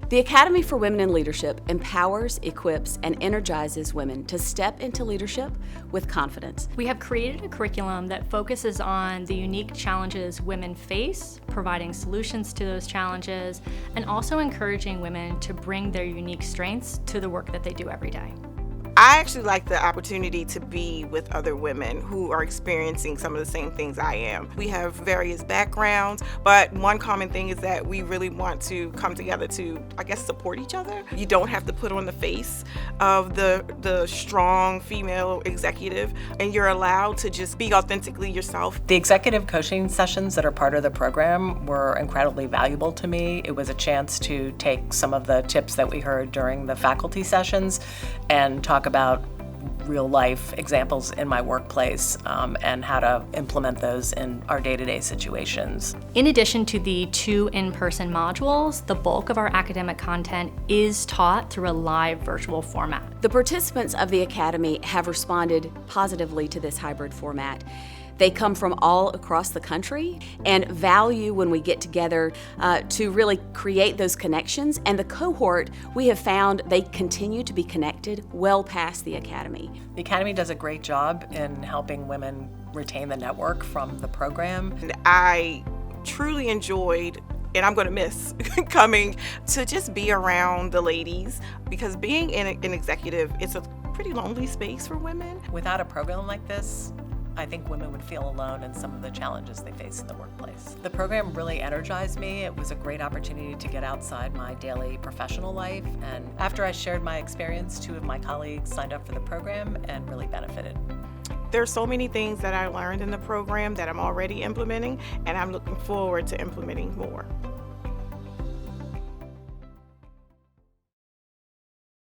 The Academy for Women in Leadership empowers, equips, and energizes women to step into leadership with confidence. We have created a curriculum that focuses on the unique challenges women face, providing solutions to those challenges, and also encouraging women to bring their unique strengths to the work that they do every day. I actually like the opportunity to be with other women who are experiencing some of the same things I am. We have various backgrounds, but one common thing is that we really want to come together to, support each other. You don't have to put on the face of the strong female executive, and you're allowed to just be authentically yourself. The executive coaching sessions that are part of the program were incredibly valuable to me. It was a chance to take some of the tips that we heard during the faculty sessions and talk about real life examples in my workplace and how to implement those in our day-to-day situations. In addition to the 2 in-person modules, the bulk of our academic content is taught through a live virtual format. The participants of the Academy have responded positively to this hybrid format. They come from all across the country and value when we get together to really create those connections. And the cohort, we have found they continue to be connected well past the Academy. The Academy does a great job in helping women retain the network from the program. And I truly enjoyed, and I'm going to miss coming to just be around the ladies, because being an executive, it's a pretty lonely space for women. Without a program like this, I think women would feel alone in some of the challenges they face in the workplace. The program really energized me. It was a great opportunity to get outside my daily professional life. And after I shared my experience, 2 of my colleagues signed up for the program and really benefited. There are so many things that I learned in the program that I'm already implementing, and I'm looking forward to implementing more.